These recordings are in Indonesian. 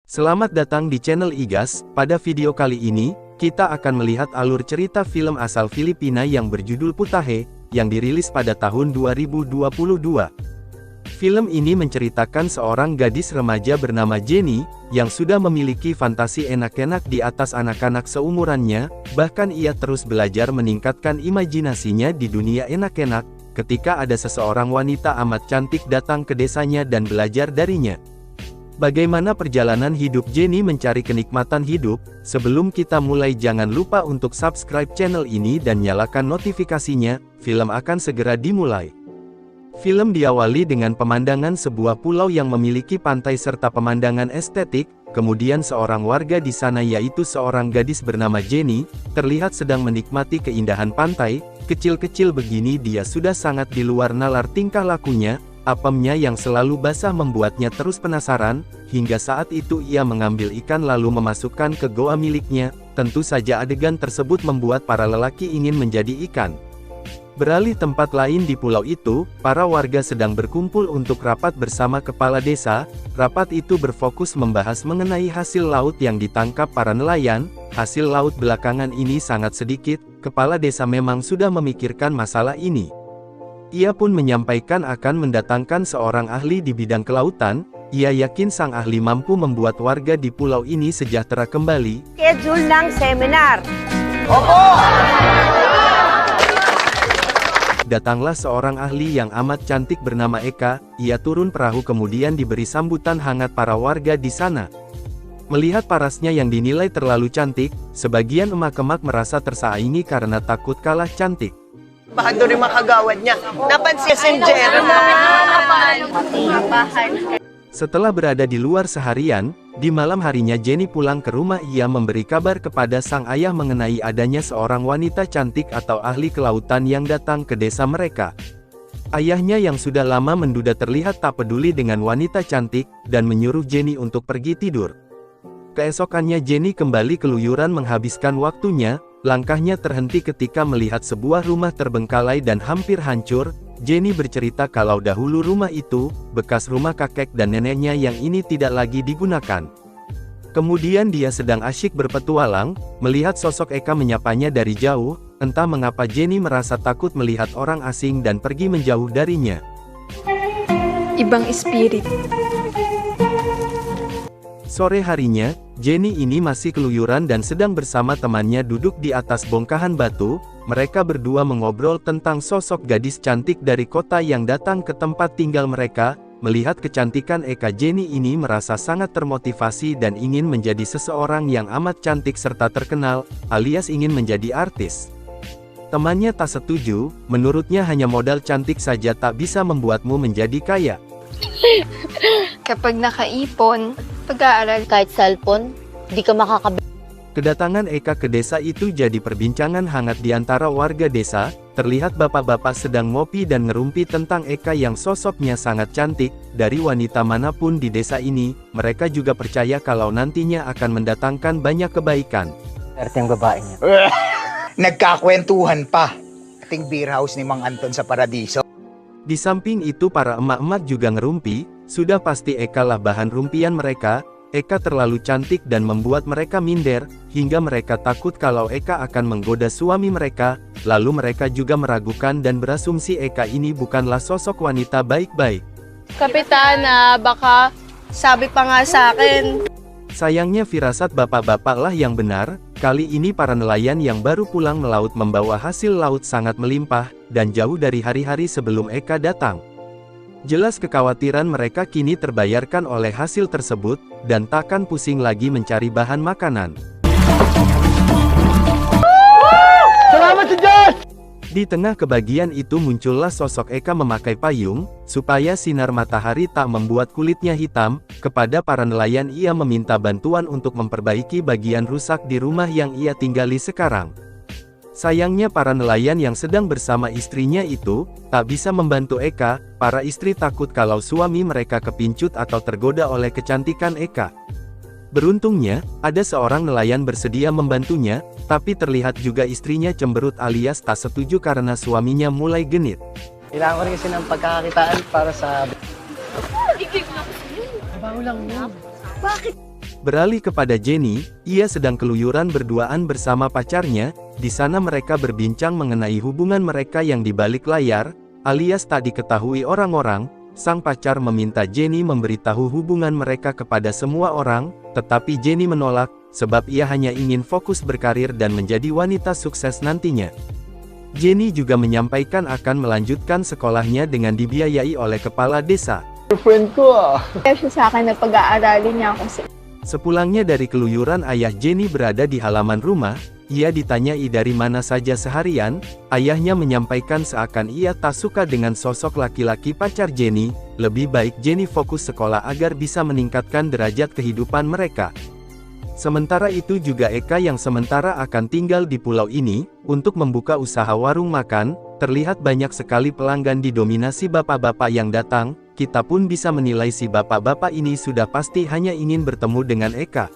Selamat datang di channel Igas. Pada video kali ini, kita akan melihat alur cerita film asal Filipina yang berjudul Putahe, yang dirilis pada tahun 2022. Film ini menceritakan seorang gadis remaja bernama Jenny, yang sudah memiliki fantasi enak-enak di atas anak-anak seumurannya, bahkan ia terus belajar meningkatkan imajinasinya di dunia enak-enak, ketika ada seseorang wanita amat cantik datang ke desanya dan belajar darinya. Bagaimana perjalanan hidup Jenny mencari kenikmatan hidup? Sebelum kita mulai jangan lupa untuk subscribe channel ini dan nyalakan notifikasinya, film akan segera dimulai. Film diawali dengan pemandangan sebuah pulau yang memiliki pantai serta pemandangan estetik, kemudian seorang warga di sana yaitu seorang gadis bernama Jenny, terlihat sedang menikmati keindahan pantai. Kecil-kecil begini dia sudah sangat di luar nalar tingkah lakunya. Apemnya yang selalu basah membuatnya terus penasaran, hingga saat itu ia mengambil ikan lalu memasukkan ke goa miliknya. Tentu saja adegan tersebut membuat para lelaki ingin menjadi ikan. Beralih tempat lain di pulau itu, para warga sedang berkumpul untuk rapat bersama kepala desa. Rapat itu berfokus membahas mengenai hasil laut yang ditangkap para nelayan. Hasil laut belakangan ini sangat sedikit, kepala desa memang sudah memikirkan masalah ini. Ia pun menyampaikan akan mendatangkan seorang ahli di bidang kelautan. Ia yakin sang ahli mampu membuat warga di pulau ini sejahtera kembali. Schedule ng seminar. Opo! Datanglah seorang ahli yang amat cantik bernama Eka. Ia turun perahu kemudian diberi sambutan hangat para warga di sana. Melihat parasnya yang dinilai terlalu cantik, sebagian emak-emak merasa tersaingi karena takut kalah cantik. Bahado rin makagawad niya. Napansin Setelah berada di luar seharian, di malam harinya Jenny pulang ke rumah. Ia memberi kabar kepada sang ayah mengenai adanya seorang wanita cantik atau ahli kelautan yang datang ke desa mereka. Ayahnya yang sudah lama menduda terlihat tak peduli dengan wanita cantik, dan menyuruh Jenny untuk pergi tidur. Keesokannya Jenny kembali keluyuran menghabiskan waktunya. Langkahnya terhenti ketika melihat sebuah rumah terbengkalai dan hampir hancur. Jenny bercerita kalau dahulu rumah itu, bekas rumah kakek dan neneknya yang ini tidak lagi digunakan. Kemudian dia sedang asyik berpetualang, melihat sosok Eka menyapanya dari jauh. Entah mengapa Jenny merasa takut melihat orang asing dan pergi menjauh darinya. Ibang spirit. Sore harinya, Jenny ini masih keluyuran dan sedang bersama temannya duduk di atas bongkahan batu. Mereka berdua mengobrol tentang sosok gadis cantik dari kota yang datang ke tempat tinggal mereka. Melihat kecantikan Eka, Jenny ini merasa sangat termotivasi dan ingin menjadi seseorang yang amat cantik serta terkenal, alias ingin menjadi artis. Temannya tak setuju, menurutnya hanya modal cantik saja tak bisa membuatmu menjadi kaya. Kapag nakaipon, pag-aaral Kahit cellphone, di ka makakabili. Kedatangan Eka ke desa itu jadi perbincangan hangat di antara warga desa. Terlihat bapak-bapak sedang ngopi dan ngerumpi tentang Eka yang sosoknya sangat cantik. Dari wanita manapun di desa ini, mereka juga percaya kalau nantinya akan mendatangkan banyak kebaikan. Erte yung babae niya. Nagkakwentuhan pa. Ating beer house ni Mang Anton sa Paradiso. Di samping itu para emak-emak juga ngerumpi. Sudah pasti Eka lah bahan rumpian mereka. Eka terlalu cantik dan membuat mereka minder, hingga mereka takut kalau Eka akan menggoda suami mereka. Lalu mereka juga meragukan dan berasumsi Eka ini bukanlah sosok wanita baik-baik. Kapitana, baka sabi pa nga sa akin. Sayangnya firasat bapak-bapak lah yang benar. Kali ini para nelayan yang baru pulang melaut membawa hasil laut sangat melimpah, dan jauh dari hari-hari sebelum Eka datang. Jelas kekhawatiran mereka kini terbayarkan oleh hasil tersebut, dan takkan pusing lagi mencari bahan makanan. Salamat sa Diyos! Di tengah kebahagiaan itu muncullah sosok Eka memakai payung, supaya sinar matahari tak membuat kulitnya hitam. Kepada para nelayan ia meminta bantuan untuk memperbaiki bagian rusak di rumah yang ia tinggali sekarang. Sayangnya para nelayan yang sedang bersama istrinya itu, tak bisa membantu Eka. Para istri takut kalau suami mereka kepincut atau tergoda oleh kecantikan Eka. Beruntungnya, ada seorang nelayan bersedia membantunya, tapi terlihat juga istrinya cemberut alias tak setuju karena suaminya mulai genit. Kailangan ko rin kasi ng pagkakakitaan para sa... Bago lang yun. Beralih kepada Jenny, ia sedang keluyuran berduaan bersama pacarnya. Di sana mereka berbincang mengenai hubungan mereka yang di balik layar, alias tak diketahui orang-orang. Sang pacar meminta Jenny memberitahu hubungan mereka kepada semua orang, tetapi Jenny menolak, sebab ia hanya ingin fokus berkarir dan menjadi wanita sukses nantinya. Jenny juga menyampaikan akan melanjutkan sekolahnya dengan dibiayai oleh kepala desa. Girlfriend ko ah. Kaya siya sa akin na pag-aaralin niya ako sa Sepulangnya dari keluyuran, ayah Jenny berada di halaman rumah. Ia ditanyai dari mana saja seharian. Ayahnya menyampaikan seakan ia tak suka dengan sosok laki-laki pacar Jenny. Lebih baik Jenny fokus sekolah agar bisa meningkatkan derajat kehidupan mereka. Sementara itu juga Eka yang sementara akan tinggal di pulau ini, untuk membuka usaha warung makan. Terlihat banyak sekali pelanggan didominasi bapak-bapak yang datang. Kita pun bisa menilai si bapak-bapak ini sudah pasti hanya ingin bertemu dengan Eka.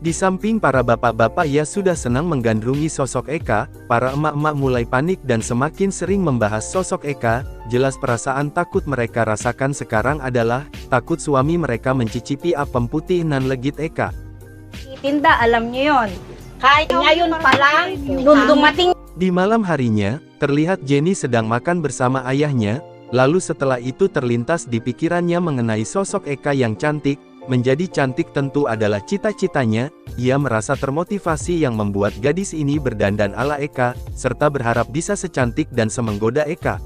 Di samping para bapak-bapak ia sudah senang menggandrungi sosok Eka, para emak-emak mulai panik dan semakin sering membahas sosok Eka. Jelas perasaan takut mereka rasakan sekarang adalah, takut suami mereka mencicipi apem putih nan legit Eka. Tinda, alam niyo yon. Kahit ngayon pa lang, nung dumating. Di malam harinya, terlihat Jenny sedang makan bersama ayahnya. Lalu setelah itu terlintas di pikirannya mengenai sosok Eka yang cantik. Menjadi cantik tentu adalah cita-citanya. Ia merasa termotivasi yang membuat gadis ini berdandan ala Eka, serta berharap bisa secantik dan semenggoda Eka.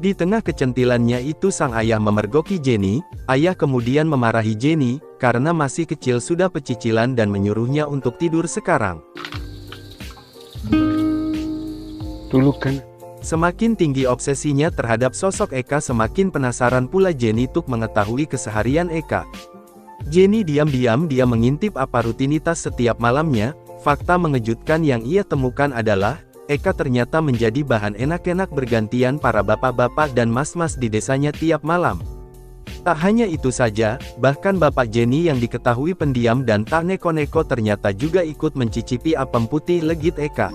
Di tengah kecentilannya itu sang ayah memergoki Jenny. Ayah kemudian memarahi Jenny, karena masih kecil sudah pecicilan dan menyuruhnya untuk tidur sekarang. Tulog ka na. Semakin tinggi obsesinya terhadap sosok Eka, semakin penasaran pula Jenny untuk mengetahui keseharian Eka. Jenny diam-diam dia mengintip apa rutinitas setiap malamnya. Fakta mengejutkan yang ia temukan adalah, Eka ternyata menjadi bahan enak-enak bergantian para bapak-bapak dan mas-mas di desanya tiap malam. Tak hanya itu saja, bahkan bapak Jenny yang diketahui pendiam dan tak neko-neko ternyata juga ikut mencicipi apem putih legit Eka.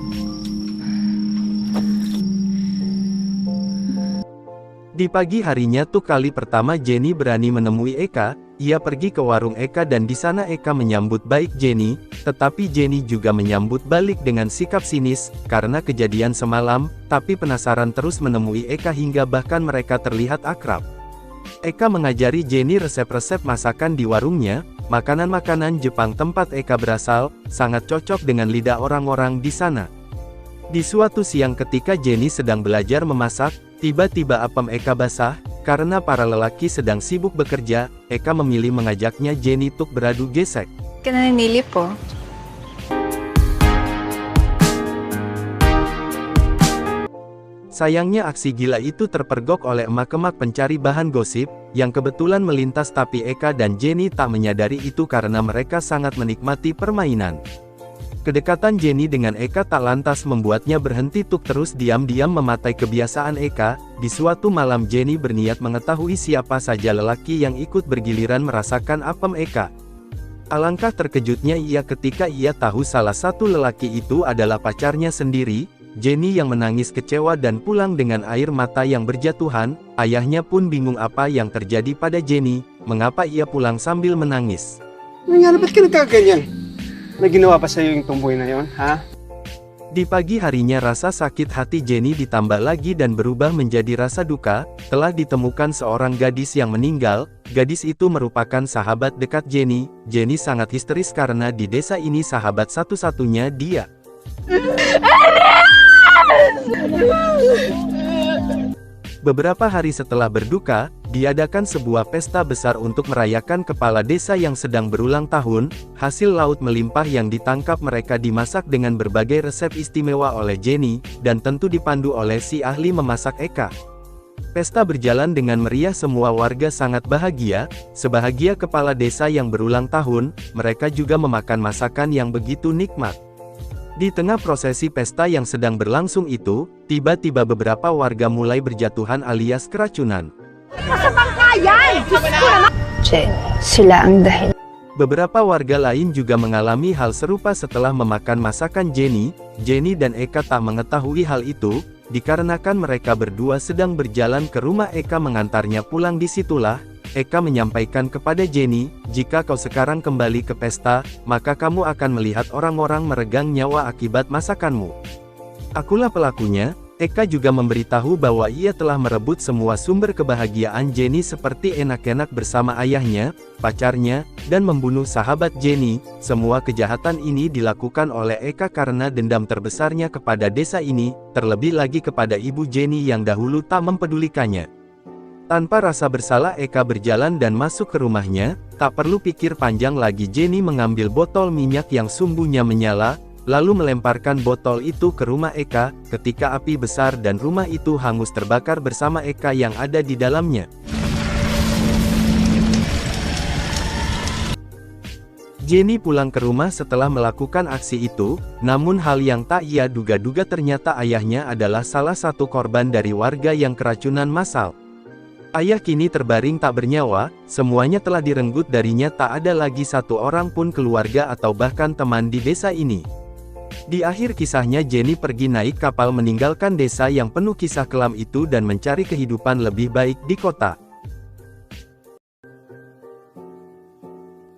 Di pagi harinya tuh kali pertama Jenny berani menemui Eka. Ia pergi ke warung Eka dan di sana Eka menyambut baik Jenny, tetapi Jenny juga menyambut balik dengan sikap sinis, karena kejadian semalam, tapi penasaran terus menemui Eka hingga bahkan mereka terlihat akrab. Eka mengajari Jenny resep-resep masakan di warungnya. Makanan-makanan Jepang tempat Eka berasal, sangat cocok dengan lidah orang-orang di sana. Di suatu siang ketika Jenny sedang belajar memasak, tiba-tiba apem Eka basah. Karena para lelaki sedang sibuk bekerja, Eka memilih mengajaknya Jenny untuk beradu gesek. ka na ninilip po. Sayangnya aksi gila itu terpergok oleh emak-emak pencari bahan gosip, yang kebetulan melintas tapi Eka dan Jenny tak menyadari itu karena mereka sangat menikmati permainan. Kedekatan Jenny dengan Eka tak lantas membuatnya berhenti untuk terus diam-diam mematai kebiasaan Eka. Di suatu malam Jenny berniat mengetahui siapa saja lelaki yang ikut bergiliran merasakan apem Eka. Alangkah terkejutnya ia ketika ia tahu salah satu lelaki itu adalah pacarnya sendiri. Jenny yang menangis kecewa dan pulang dengan air mata yang berjatuhan. Ayahnya pun bingung apa yang terjadi pada Jenny, mengapa ia pulang sambil menangis. Nangyari, ba't ka nagkaganyan? May ginawa pa sa'yo yung tumboy na yon, ha? Di pagi harinya rasa sakit hati Jenny ditambah lagi dan berubah menjadi rasa duka. Telah ditemukan seorang gadis yang meninggal. Gadis itu merupakan sahabat dekat Jenny. Jenny sangat histeris karena di desa ini sahabat satu-satunya dia. Beberapa hari setelah berduka, diadakan sebuah pesta besar untuk merayakan kepala desa yang sedang berulang tahun. Hasil laut melimpah yang ditangkap mereka dimasak dengan berbagai resep istimewa oleh Jenny, dan tentu dipandu oleh si ahli memasak Eka. Pesta berjalan dengan meriah, semua warga sangat bahagia. Sebahagia kepala desa yang berulang tahun, mereka juga memakan masakan yang begitu nikmat. Di tengah prosesi pesta yang sedang berlangsung itu, tiba-tiba beberapa warga mulai berjatuhan alias keracunan. Sila ang dahil. Beberapa warga lain juga mengalami hal serupa setelah memakan masakan Jenny. Jenny dan Eka tak mengetahui hal itu, dikarenakan mereka berdua sedang berjalan ke rumah Eka mengantarnya pulang. Disitulah, Eka menyampaikan kepada Jenny, jika kau sekarang kembali ke pesta, maka kamu akan melihat orang-orang meregang nyawa akibat masakanmu. Akulah pelakunya. Eka juga memberitahu bahwa ia telah merebut semua sumber kebahagiaan Jenny seperti enak-enak bersama ayahnya, pacarnya, dan membunuh sahabat Jenny. Semua kejahatan ini dilakukan oleh Eka karena dendam terbesarnya kepada desa ini, terlebih lagi kepada ibu Jenny yang dahulu tak mempedulikannya. Tanpa rasa bersalah Eka berjalan dan masuk ke rumahnya. Tak perlu pikir panjang lagi Jenny mengambil botol minyak yang sumbunya menyala, lalu melemparkan botol itu ke rumah Eka. Ketika api besar dan rumah itu hangus terbakar bersama Eka yang ada di dalamnya. Jenny pulang ke rumah setelah melakukan aksi itu, namun hal yang tak ia duga-duga ternyata ayahnya adalah salah satu korban dari warga yang keracunan massal. Ayah kini terbaring tak bernyawa, semuanya telah direnggut darinya, tak ada lagi satu orang pun keluarga atau bahkan teman di desa ini. Di akhir kisahnya Jenny pergi naik kapal meninggalkan desa yang penuh kisah kelam itu dan mencari kehidupan lebih baik di kota.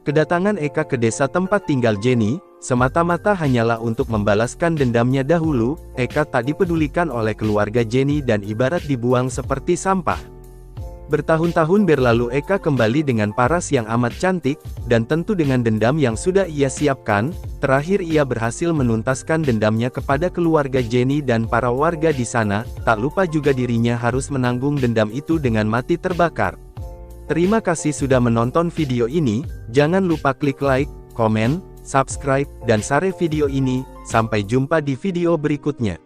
Kedatangan Eka ke desa tempat tinggal Jenny, semata-mata hanyalah untuk membalaskan dendamnya dahulu. Eka tak dipedulikan oleh keluarga Jenny dan ibarat dibuang seperti sampah. Bertahun-tahun berlalu Eka kembali dengan paras yang amat cantik, dan tentu dengan dendam yang sudah ia siapkan. Terakhir ia berhasil menuntaskan dendamnya kepada keluarga Jenny dan para warga di sana. Tak lupa juga dirinya harus menanggung dendam itu dengan mati terbakar. Terima kasih sudah menonton video ini. Jangan lupa klik like, komen, subscribe, dan share video ini. Sampai jumpa di video berikutnya.